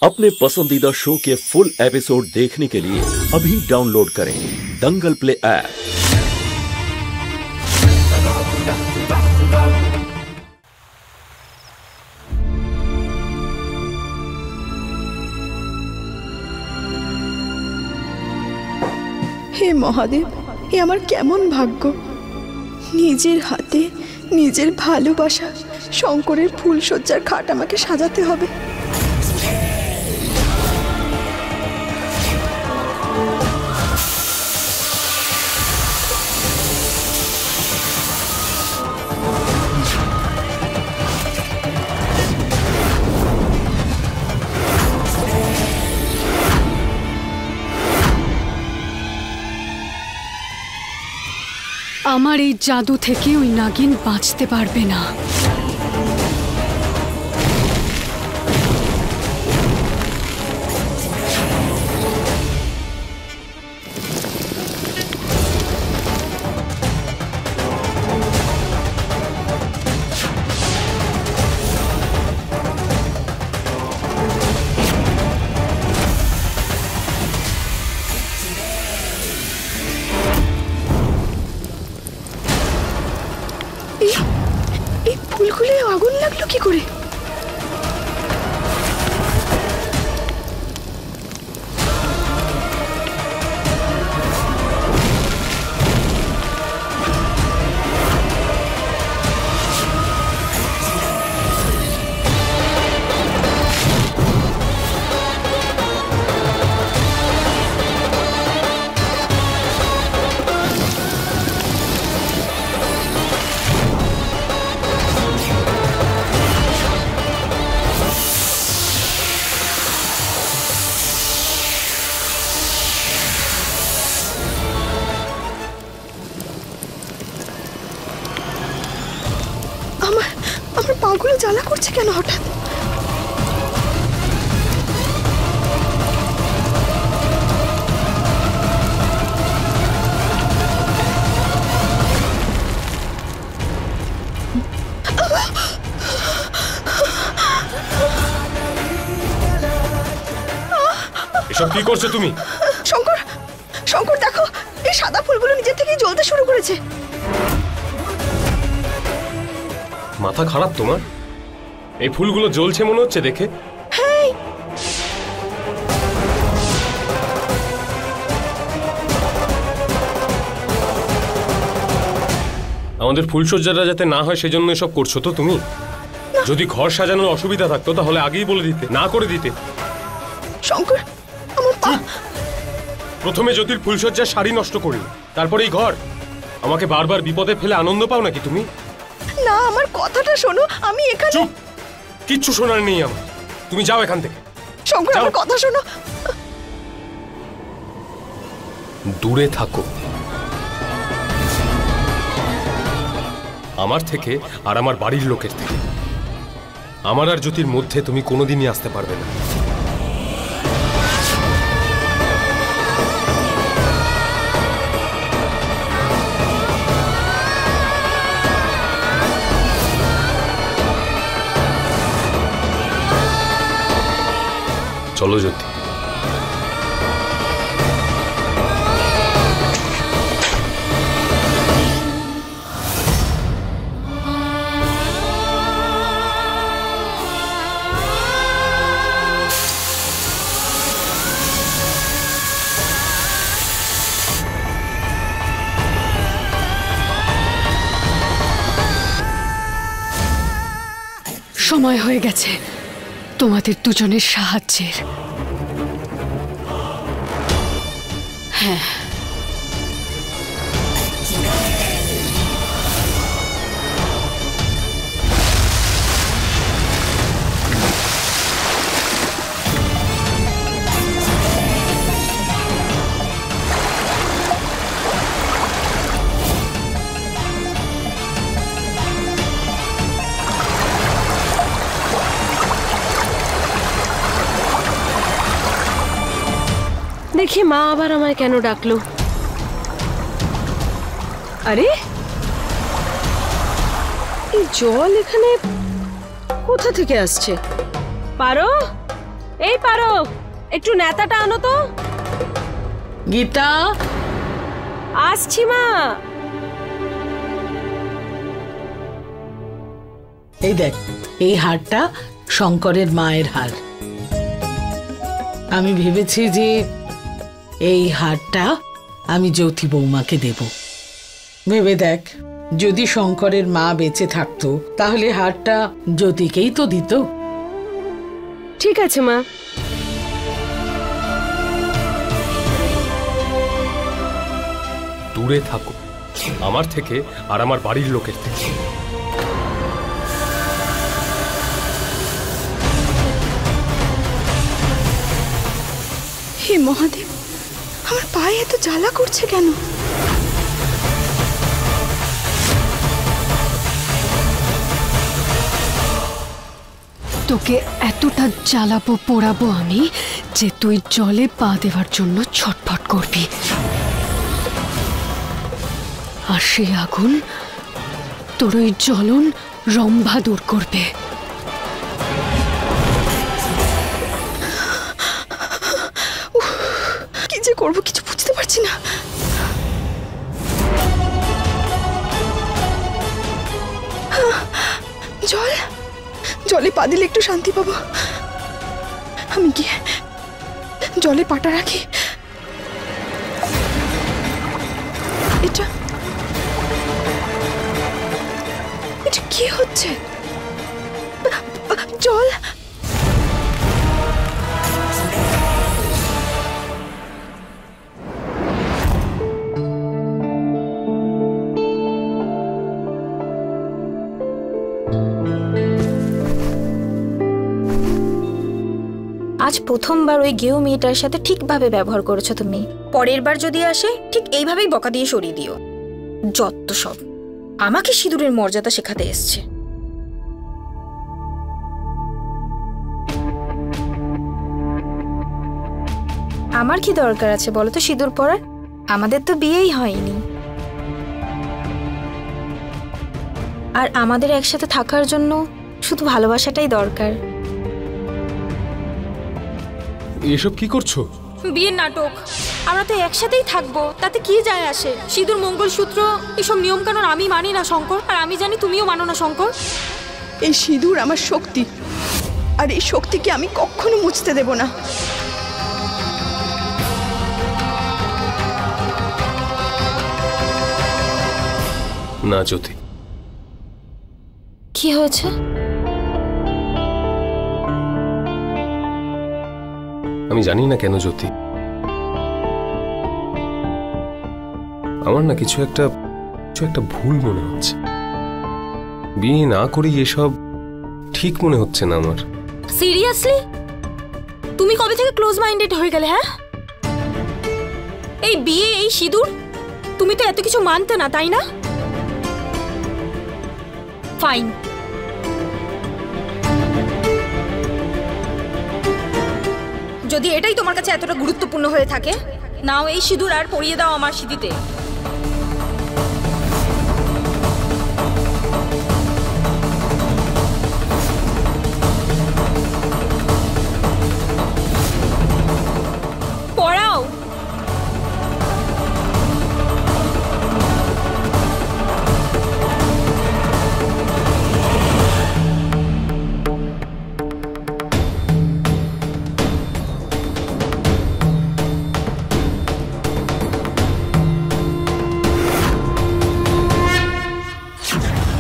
अपने पसंदीदा शो के फुल एपिसोड देखने के लिए अभी डाउनलोड करें दंगल प्ले ऐप। हे महादेव, हे आमार केमन भाग्य। निजेर हाथे निजेर भालोबासा शंकरेर फुलसज्जार खाट आमाके साजाते होबे। আমার এই জাদু থেকে ওই নাগিন বাঁচতে পারবে না। ফুলগুলো আগুন লাগলো কি করে? আমার পাগুলো জ্বালা করছে কেন হঠাৎ? এসব কি করছো তুমি? শঙ্কর, শঙ্কর দেখো, এই সাদা ফুলগুলো নিজে থেকেই জ্বলতে শুরু করেছে। মাথা খারাপ তোমার? এই ফুলগুলো জ্বলছে মনে হচ্ছে দেখে। হ্যাঁ, আমাদের ফুলসজ্জাটা যাতে না হয় সেজন্য এসব করছো তো তুমি? যদি ঘর সাজানোর অসুবিধা থাকতো তাহলে আগেই বলে দিতে, না করে দিতে। শঙ্কর, আমার পা। প্রথমে জ্যোতির ফুলসজ্জার শাড়ি নষ্ট করলি, তারপরে এই ঘর। আমাকে বারবার বিপদে ফেলে আনন্দ পাও নাকি তুমি? না, আমার কথাটা শোনো, আমি এখানে। চুপ, কিচ্ছু শোনার নেই আমার। তুমি যাও এখান থেকে। শঙ্কর, আমার কথা শোনো। দূরে থাকো আমার থেকে আর আমার বাড়ির লোকের থেকে। আমার আর জ্যোতির মধ্যে তুমি কোনোদিনই আসতে পারবে না। চলো জ্যোতি। সময় হয়ে গেছে তোমাদের দুজনের সাহায্যের। হ্যাঁ, দেখি মা আবার আমায় কেন ডাকলো। আরে এই জল এখানে কোথা থেকে আসছে? পারো, এই পারো, একটু নেতাটা আনো তো। গীতা, আসছি মা। এই দেখ, এই হারটা শঙ্করের মায়ের হার। আমি ভেবেছি যে এই হারটা আমি জ্যোতি বৌমাকে দেব। ভেবে দেখ, যদি শঙ্করের মা বেঁচে থাকতো তাহলে হারটা জ্যোতিকেই তো দিত। ঠিক আছে মা। দূরে থাকো আমার থেকে আর আমার বাড়ির লোকের থেকে। হে মহাদেব, আমার পায়ে এত জ্বালা করছে কেন? তোকে এতটা জ্বালাবো পোড়াবো আমি যে তুই জলে পা দেওয়ার জন্য ছটফট করবি, আর সেই আগুন তোর ওই জ্বলন রম্ভা দূর করবে। কি যে করবো কিছু বুঝতে পারছি না। জল, জলে পা দিলে একটু শান্তি পাবো। আমি গিয়ে জলে পাটা রাখি। এটা এটা কি হচ্ছে? জল, আজ প্রথমবার ওই গেও মেয়েটার সাথে ঠিকভাবে ব্যবহার করেছো তুমি। পরের বার যদি আসে ঠিক এইভাবেই বকা দিয়ে সরিয়ে দিও। যত সব আমাকে সিঁদুরের মর্যাদা শেখাতে এসছে। আমার কি দরকার আছে বলো তো সিঁদুর পরার? আমাদের তো বিয়েই হয়নি। আর আমাদের একসাথে থাকার জন্য শুধু ভালোবাসাটাই দরকার। এসব কি করছো? বিয়ের নাটক। আমরা তো একসাথেই থাকবো, তাতে কি যায় আসে? সিঁদুর, মঙ্গলসূত্র, এসব নিয়ম কানুন আমি মানি না শঙ্কর, আর আমি জানি তুমিও মানো না শঙ্কর। এই সিঁদুর আমার শক্তি, আর এই শক্তিকে আমি কখনো মুছতে দেব না। না জ্যোতি। কি হয়েছে? আমি জানি না কেন জ্যোতি, আমার না কিছু একটা ভুল মনে হচ্ছে। বিয়ে না করেই এসব ঠিক মনে হচ্ছে না আমার। সিরিয়াসলি? তুমি কবে থেকে ক্লোজ মাইন্ডেড হয়ে গেলে? হ্যাঁ, এই বিয়ে, এই সিঁদুর, তুমি তো এত কিছু মানতে না, তাই না? ফাইন, যদি এটাই তোমার কাছে এতটা গুরুত্বপূর্ণ হয়ে থাকে, নাও এই সিঁদুর আর পরিয়ে দাও আমার সিঁথিতে। পড়াও।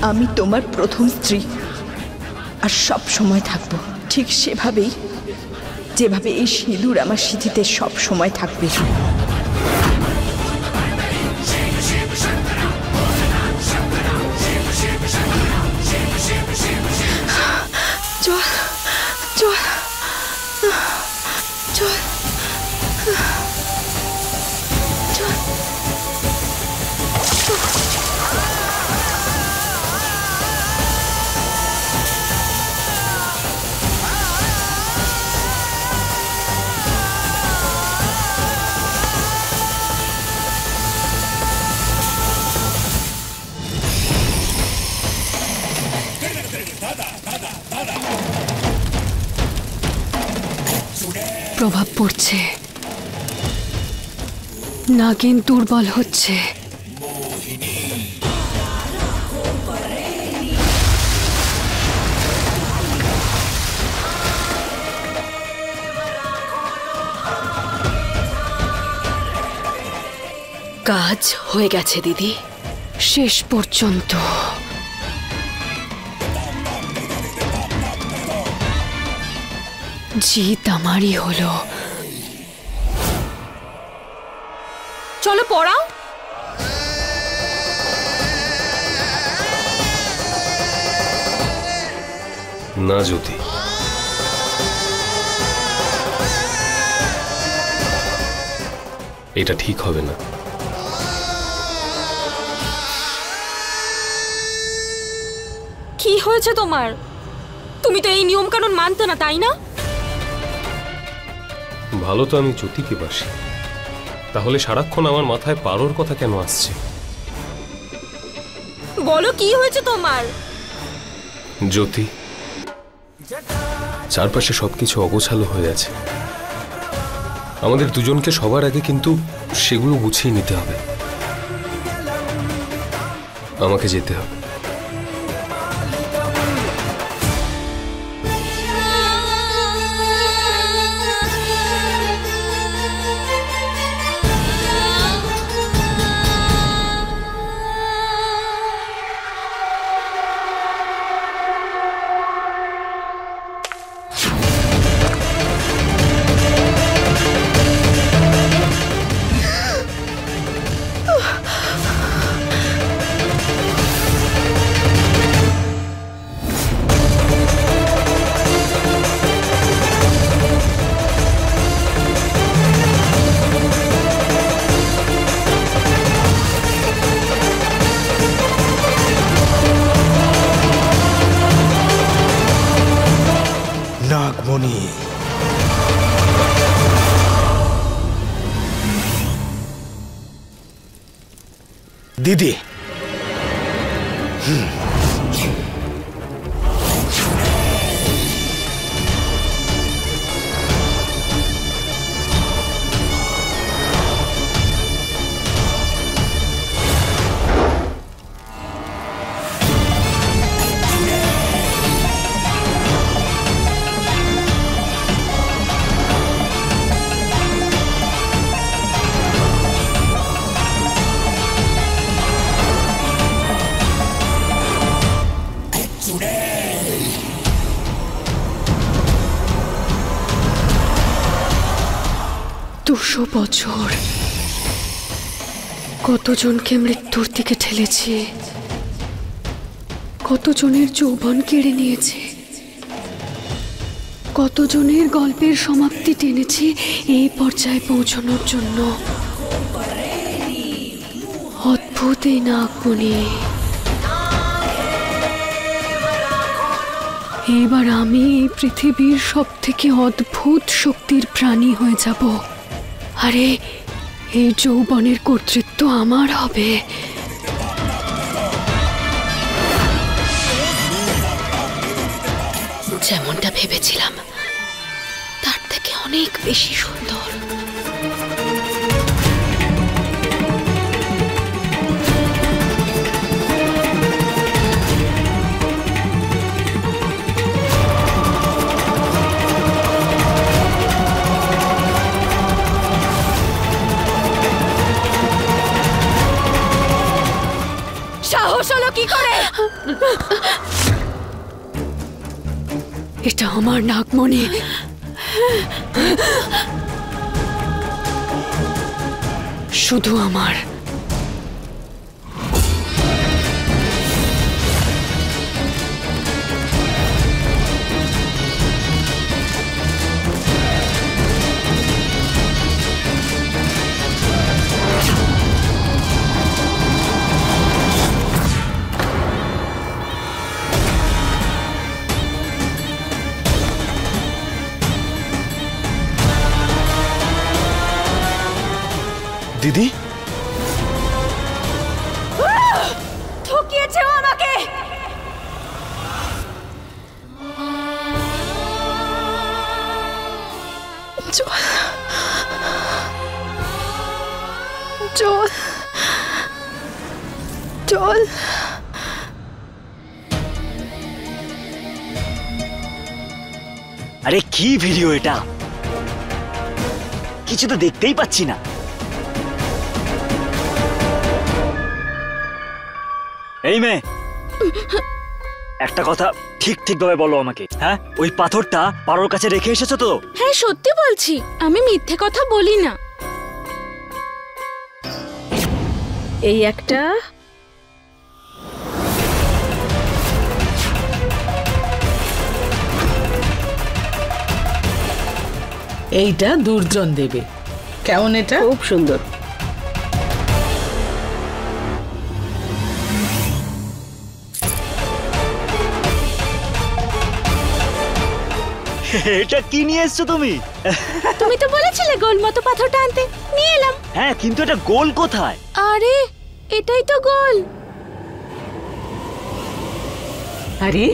আমি তোমার প্রথম স্ত্রী, আর সব সময় থাকবো ঠিক সেভাবেই, যেভাবে এই সিঁদুর আমার সিঁথিতে সব সময় থাকবে। চল চল চল চল। প্রভাব পড়ছে। নাগিন দুর্বল হচ্ছে। কাজ হয়ে গেছে দিদি, শেষ পর্যন্ত। জিত আমারই হলো। চলো পড়াও। না জ্যোতি, এটা ঠিক হবে না। কি হয়েছে তোমার? তুমি তো এই নিয়ম কানুন মানতে না, তাই না? ভালো তো আমি জ্যোতিকে বাসি, তাহলে সারাক্ষণ আমার মাথায় পারোর কথা কেন আসছে? বলো কি হয়েছে তোমার? জ্যোতি, চারপাশে সবকিছু অগোছালো হয়ে আছে। আমাদের দুজনকে সবার আগে কিন্তু সেগুলো গুছিয়ে নিতে হবে। আমাকে যেতে হবে। নাগমণি, দিদি, দুশো বছর কতজনকে মৃত্যুর দিকে ঠেলেছে, কতজনের যৌবন কেড়ে নিয়েছে, কতজনের গল্পের সমাপ্তি টেনেছে এই পর্যায়ে পৌঁছানোর জন্য। অদ্ভুত এই নাগমণি। এবার আমি এই পৃথিবীর সব থেকে অদ্ভুত শক্তির প্রাণী হয়ে যাব। আরে এই যৌবনের কর্তৃত্ব আমার হবে। যেমনটা ভেবেছিলাম তার থেকে অনেক বেশি সুন্দর। সাহস হলো কি করে? এটা আমার নাগমণি। শুধু আমার। দিদি, ঠকিয়েছে ও আমাকে। জল জল জল। আরে কি ভিডিও এটা? কিছু তো দেখতেই পাচ্ছি না। এই মেয়ে, একটা কথা ঠিক ঠিক ভাবে বলো আমাকে। হ্যাঁ, ওই পাথরটা পারোর কাছে রেখে এসেছো তো? হ্যাঁ সত্যি বলছি, আমি মিথ্যে কথা বলি না। এই একটা, এইটা দুর্জন দেবে। কেমন এটা? খুব সুন্দর। এটা কি নিয়ে এসছো তুমি? তুমি তো বলেছিলে গোল মতো পাথরটা আনতে, নিয়ে এলাম। হ্যাঁ, কিন্তু এটা গোল কোথায়? আরে এটাই তো গোল। আরে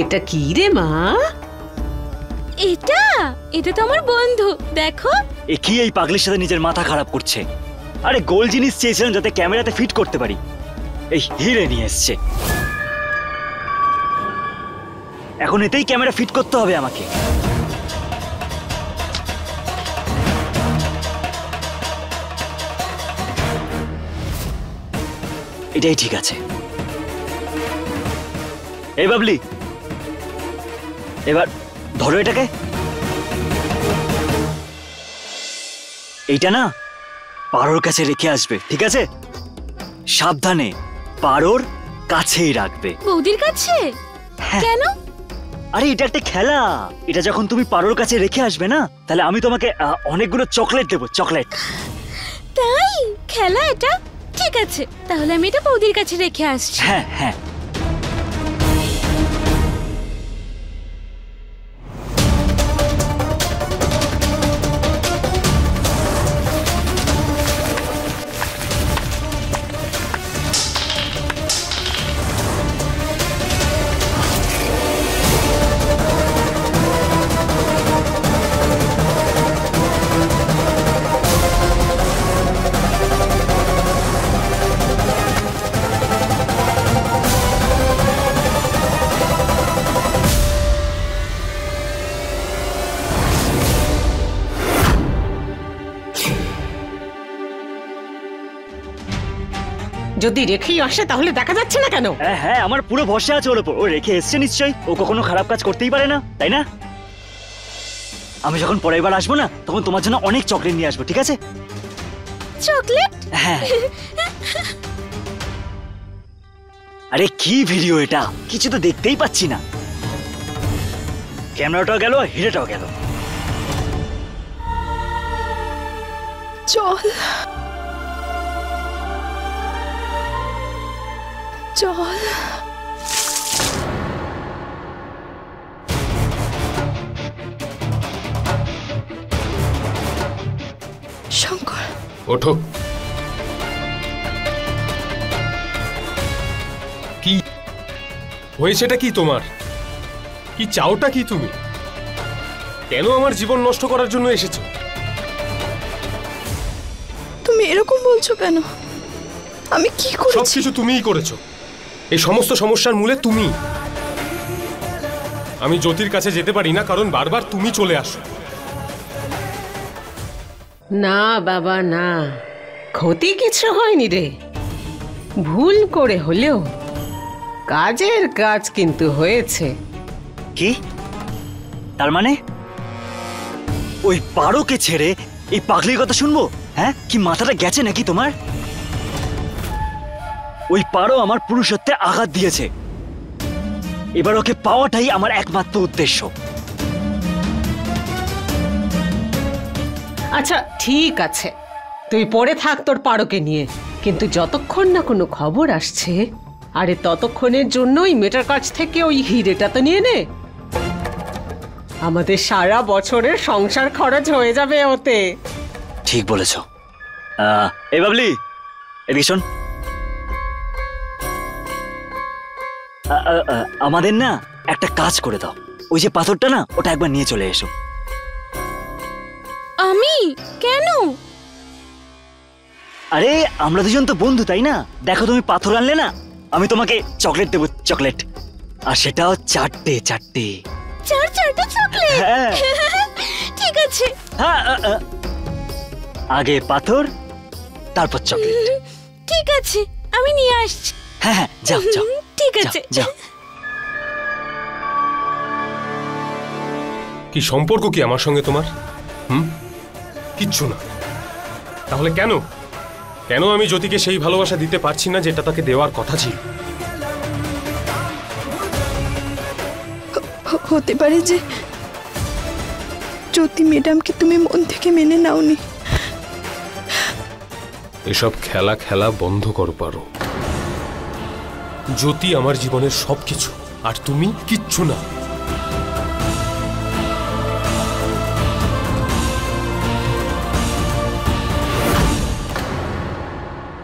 এটা কি রে মা? এটা এটা তো আমার বন্ধু, দেখো। এ কি এই পাগলির সাথে নিজের মাথা খারাপ করছে? আরে গোল জিনিস চেয়েছিলাম যাতে ক্যামেরাতে ফিট করতে পারি, এই হিরে নিয়ে এসছে। এখন এতেই ক্যামেরা ফিট করতে হবে আমাকে। এটাই ঠিক আছে। এই বাবলি, এবার ধরো এটাকে। এইটা না পারোর কাছে রেখে আসবে, ঠিক আছে? সাবধানে, পারোর কাছেই রাখবে। বৌদির কাছে? কেন? আরে এটা একটা খেলা। এটা যখন তুমি পারোর কাছে রেখে আসবে না, তাহলে আমি তোমাকে অনেকগুলো চকলেট দেবো। চকলেট। তাই খেলা এটা? ঠিক আছে, তাহলে আমি এটা বৌদির কাছে রেখে আসছি। হ্যাঁ হ্যাঁ। যদি রেখেই আসে তাহলে দেখা যাচ্ছে না কেন? হ্যাঁ, আমার পুরো ভরসা আছে ওর উপর। ও রেখে এসছে নিশ্চয়ই, ও কখনো খারাপ কাজ করতেই পারে না, তাই না? আমি যখন পরের বার আসবো না, তখন তোমার জন্য অনেক চকলেট নিয়ে আসবো, ঠিক আছে? চকলেট? হ্যাঁ। আরে কি ভিডিও এটা? কিছু তো দেখতেই পাচ্ছি না। ক্যামেরাটাও গেল, হিরেটাও গেল। জল জল। শঙ্কর, ওঠো। কি হয়েছেটা কি তোমার? কি চাওটা কি তুমি? কেন আমার জীবন নষ্ট করার জন্য এসেছো? তুমি এরকম বলছো কেন? আমি কি করেছি? সবকিছু তুমিই করেছো। এই সমস্ত সমস্যার মূলে তুমি। আমি জ্যোতির কাছে যেতে পারি না কারণ বারবার তুমি চলে আসো। না বাবা না, ক্ষতি কিছু হয়নি রে। ভুল করে হলেও কাজের কাজ কিন্তু হয়েছে। কি? তার মানে ওই পারোকে ছেড়ে এই পাগলির কথা শুনবো? হ্যাঁ, কি মাথাটা গেছে নাকি তোমার? ওই পারো আমার পুরুষত্বে আঘাত দিয়েছে। এবার ওকে পাওয়াটাই আমার একমাত্র উদ্দেশ্য। আচ্ছা ঠিক আছে, তুই পড়ে থাক তোর পারোকে নিয়ে, কিন্তু যতক্ষণ না কোনো খবর আসছে, আরে ততক্ষণের জন্য ওই মেয়েটার কাছ থেকে ওই হিরেটা তো নিয়ে নে। আমাদের সারা বছরের সংসার খরচ হয়ে যাবে ওতে। ঠিক বলেছ। এই বাবলি, এদিকে শোন। আমাদের না একটা কাজ করে দাও। ওই যে পাথরটা না, ওটা একবার নিয়ে চলে এসো। আমি কেন? আরে আমরা দুজন তো বন্ধু, তাই না? দেখো তুমি পাথর আনলে না, আমি তোমাকে চকলেট দেবো, চকলেট। আর সেটাও 4টে 4টে। 4টা চকলেট? হ্যাঁ। ঠিক আছে। হ্যাঁ, আগে পাথর, তারপর চকলেট। ঠিক আছে, আমি নিয়ে আসছি। হ্যাঁ হ্যাঁ, যাও যাও। ঠিক আছে। যাও। কি সম্পর্ক কি আমার সঙ্গে তোমার? কিচ্ছু না। তাহলে কেন কেন আমি জ্যোতিকে সেই ভালোবাসা দিতে পারছি না যেটা তাকে দেওয়ার কথা ছিল? হতে পারে যে জ্যোতি ম্যাডামকে তুমি মন থেকে মেনে নাওনি। এসব খেলা খেলা বন্ধ করো পারো। জ্যোতি আমার জীবনের সবকিছু, আর তুমি কিচ্ছু না।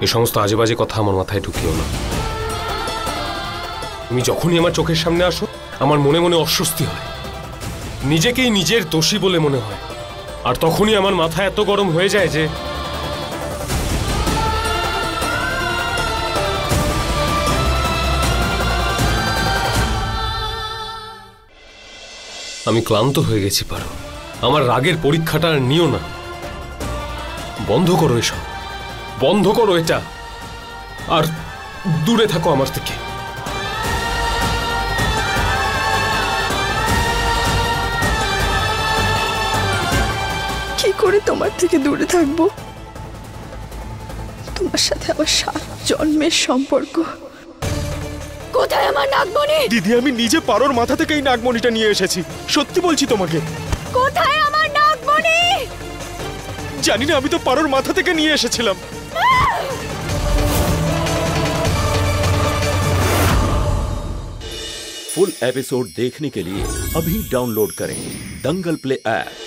এই সমস্ত আজে বাজে কথা আমার মাথায় ঢুকিও না। তুমি যখনই আমার চোখের সামনে আসো আমার মনে মনে অস্বস্তি হয়, নিজেকেই নিজের দোষী বলে মনে হয়। আর তখনই আমার মাথা এত গরম হয়ে যায় যে আমি ক্লান্ত হয়ে গেছি পারো। আমার রাগের পরীক্ষাটা আর নিও না। বন্ধ করো এসব, বন্ধ করো এটা, আর দূরে থাকো আমার থেকে। কি করে তোমার থেকে দূরে থাকবো? তোমার সাথে আমার 7 জন্মের সম্পর্ক। কোথায় আমার নাগমণি? দিদি, আমি নিজে পারোর মাথা থেকে এই নাগমণিটা নিয়ে এসেছি, সত্যি বলছি তোমাকে। কোথায় আমার নাগমণি? জানি না, আমি তো পারোর মাথা থেকে নিয়ে এসেছিলাম। फुल एपिसोड देखने के लिए अभी डाउनलोड करें दंगल प्ले ऐप।